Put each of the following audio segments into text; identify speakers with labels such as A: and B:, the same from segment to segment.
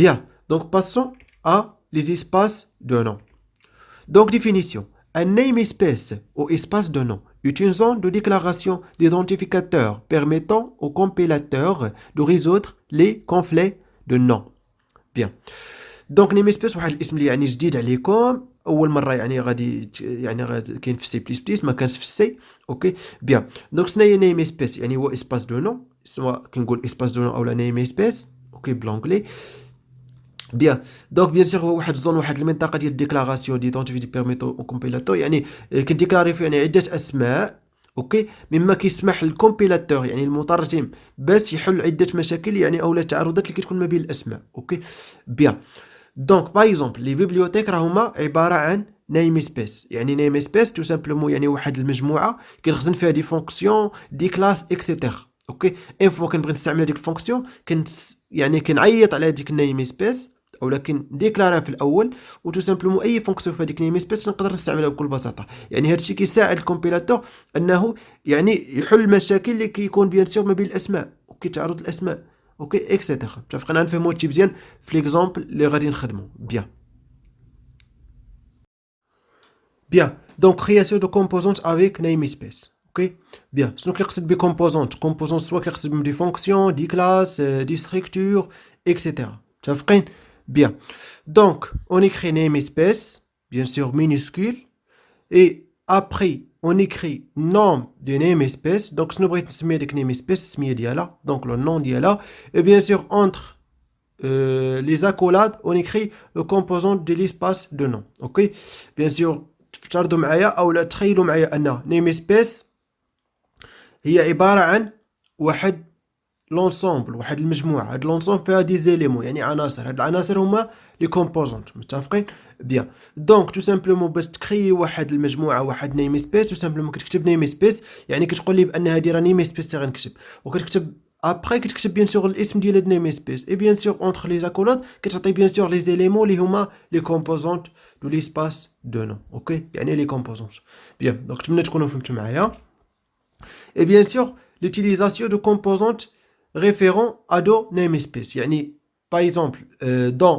A: Bien, donc passons à les espaces de nom. Donc définition. Un namespace ou espace de nom est une zone de déclaration d'identificateur permettant au compilateur de résoudre les conflits de noms. Bien. دونك نيم سبيس واحد الاسم اللي يعني جديد عليكم اول مره يعني غادي كاين في سي بليس بليس ما كانش في السي. اوكي بيان دونك شنو هي نيم سبيس يعني هو اسباس دو نو سواء كنقول اسباس دو نو او لا نيم سبيس. اوكي بلونجلي بيان دونك بيان سيغ هو واحد الزون واحد المنطقه ديال الديكلاراسيون ديدونتيفيتي بيرميتو او كومبيلاتور يعني كنديكلاري فيه يعني عده اسماء. اوكي مما كيسمح للكومبيلاتور يعني المترجم باش يحل عده مشاكل يعني اولا تعارضات اللي كتكون ما بين الاسماء. اوكي بيان دونك باغ اكزومبل لي بيبليوتيك راهما عباره عن نيم سبيس يعني نيم سبيس تو سامبلومون يعني واحد المجموعه كنخزن فيها دي فونكسيون دي كلاس اكسيتيرا. اوكي ان فوا كنبغي نستعمل هذيك الفونكسيون يعني كنعيط على هذيك النيم سبيس او لكن ديكلارها في الاول و تو سامبلومون اي فونكسيون في هذيك النيم سبيس نقدر نستعملها بكل بساطه. يعني هذا الشيء كيساعد الكومبيلاتور انه يعني يحل المشاكل اللي كيكون بيان سور ما بين الاسماء وكيتعرض الاسماء. اوكي اكسيتيرا متفقين نفهموا هادشي مزيان في ليكزامبل اللي غادي نخدمو. بيان بيان دونك création de composants avec namespace. اوكي بيان شنو كيقصد بكومبوزونت كومبوزونت سوا كيقصد بهم دي فونكسيون دي كلاس دي ستركتور اكسيتيرا متفقين. بيان دونك on écrit namespace bien sûr minuscule et après on écrit nom de namespace donc شنو بغيت نسمي هذيك namespace السميه ديالها دونك لو نون ديالها et bien sûr entre les accolades on écrit le composant de l'espace de nom. ok bien sûr تفترضوا معايا او لا تخيلوا معايا ان namespace هي عباره عن واحد لونسومبل واحد المجموعه هاد لونسومبل فيها دي زيليمون يعني عناصر هاد العناصر هما لي كومبوزونت متفقين. بيان دونك تو سامبلومون باش تكري واحد المجموعه واحد نيم سبيس تو سامبلومون كتكتب نيم سبيس يعني كتقول لي بان هادي راه نيم سبيس اللي غنكتب وكتكتب ابري كتكتب بيان سور الاسم ديال هاد نيم سبيس اي بيان سور اونتر لي زاكولاد كتعطي بيان سور لي زيليمون اللي هما لي كومبوزونت دو ليسباس دو نو. اوكي يعني لي كومبوزونت. بيان دونك نتمنى تكونوا فهمتوا معايا. Et bien sûr, l'utilisation de composantes référents à dos namespace. Yani, par exemple, dans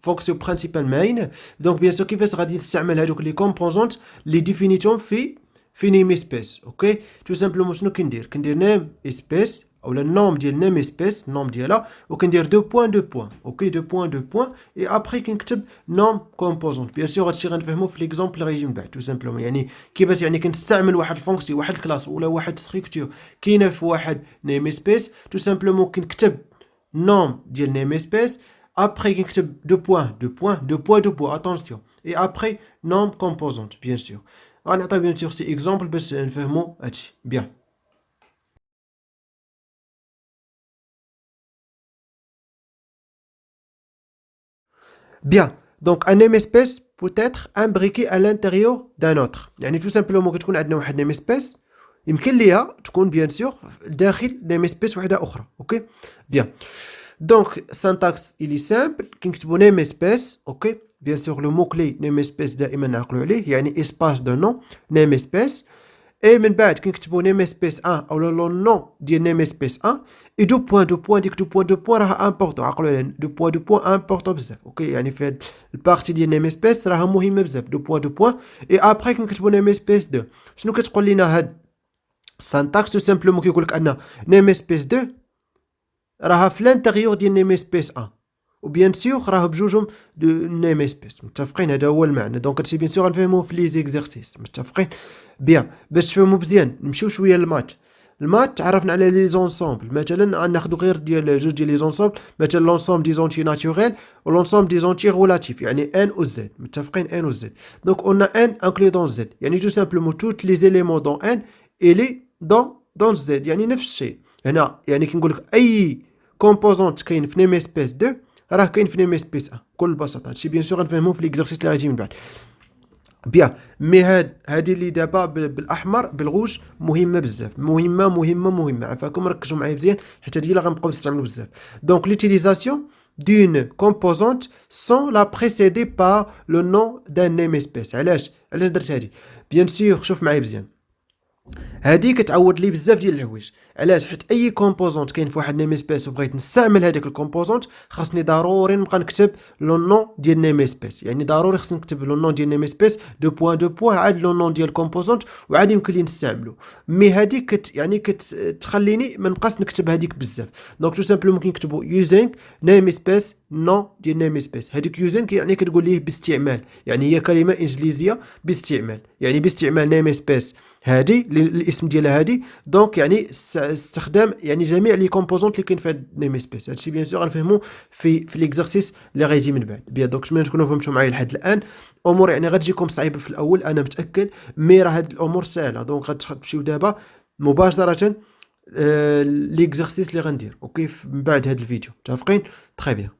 A: fonction principale main, donc bien sûr, كيفاش غادي نستعمل هذوك les composantes les définitions في namespace. ok tout simplement شنو كندير namespace او النوم ديال نيم سبيس النوم ديالها وكندير دو بوين دو بوين. اوكي دو بوين دو بوين اي ابري كنكتب نوم كومبوزونت. بيان سور هادشي غنفهمو في ليكزامبل اللي غيجي من بعد تو سامبلومون يعني كيفاش يعني كنستعمل واحد الفونكسيون واحد الكلاس ولا واحد ستركتور كاينه في واحد نيم سبيس تو سامبلومون كنكتب نوم ديال نيم سبيس ابري كنكتب دو بوين دو بوين دو بوين دو بوين اتونسيون اي ابري نوم كومبوزونت. بيان سور غنعطي بيان سور سي اكزامبل باش نفهمو هادشي. بيان Bien. Donc, un namespace peut être imbriqué à l'intérieur d'un autre. يعني tout simplement كتكون عندنا واحد namespace يمكن ليها تكون bien sûr داخل namespace وحدة أخرى. اوكي bien. Donc, syntaxe il est simple كنكتبوا namespace. اوكي bien sûr le mot clé namespace دائما نعقلوا عليه يعني espace de nom namespace. اي من بعد كنكتبوا namespace 1 او لو نون ديال namespace 1 اي دو بوين ديك دو بوين راه امبورطون عقلوا عليها دو بوين امبورطون بزاف. اوكي يعني في هاد البارتي ديال namespace راه مهمه بزاف دو بوين اي ابري كنكتبوا namespace 2. شنو كتقول لنا هاد السانتاكس تو سامبلومون كيقول لك ان namespace 2 راها في لانتيريور ديال namespace 1 وبيان سور راه بجوجهم دو نيم سبيس متفقين. هذا هو المعنى دونك هادشي بيان سور غنفهموه في لي زيكزارسيس متفقين. بيان باش تفهموا مزيان نمشيو شويه للمات. المات تعرفنا على لي زونسومبل مثلا غناخذوا غير ديال جوج ديال لي زونسومبل مثلا لونسومبل دي زونتي ناتوريل و لونسومبل دي زونتي ريلاتيف يعني ان و زد متفقين ان و زد. دونك اون ان انكلي دون زد يعني تو سامبلومون توت لي زيليمون دون ان اي لي دون زد يعني نفس الشيء هنا يعني كنقول لك اي كومبوزونت كاين في نيم سبيس 2 راه كاين في نيم سبيس 1 بكل بساطه. هادشي بيان سور غنفهموه في ليكزارسيس اللي غيجي من بعد. بيان مي هادي اللي دابا بالاحمر بالغوج مهمه بزاف مهمه عافاكم ركزوا معايا مزيان حيت هادي اللي غنبقاو نستعملوا بزاف. دونك لوتيليزاسيون d'une composante sans la précéder par le nom d'un namespace. علاش درت هادي بيان سور شوف معايا مزيان هادي كتعوض لي بزاف ديال الحوايج. علاش؟ حيت اي كومبوزونت كاين فواحد نيم سبيس وبغيت نستعمل هذاك الكومبوزونت، خاصني ضروري نبقى نكتب لو نون ديال نيم سبيس. يعني ضروري خصني نكتب لو نون ديال نيم سبيس دو بوان عاد لو نون ديال الكومبوزونت، وعاد يمكن لي نستعملو. مي هادي يعني كتخليني ما نبقاش نكتب هذيك بزاف. دونك تو سامبلومون ممكن نكتبوا يوزينغ نيم سبيس نون ديال نيم سبيس. هذيك يوزينغ يعني كتقول ليه باستعمال، يعني هي كلمه انجليزيه باستعمال، يعني باستعمال نيم سبيس هادي الاسم ديالها هادي. دونك يعني استخدام يعني جميع لي كومبوزونت اللي كاين في هاد نيم سبيس. هادشي بيان سور غنفهمو في ليكزارسيس اللي غيجي من بعد. بيان دونك نتمنى تكونوا فهمتوا معايا لحد الان. امور يعني غتجيكم صعيبه في الاول انا متاكد، مي راه هاد الامور سهله. دونك غتمشيو دابا مباشره ليكزارسيس اللي غندير اوكي من بعد هاد الفيديو. متفقين؟ تري بيان.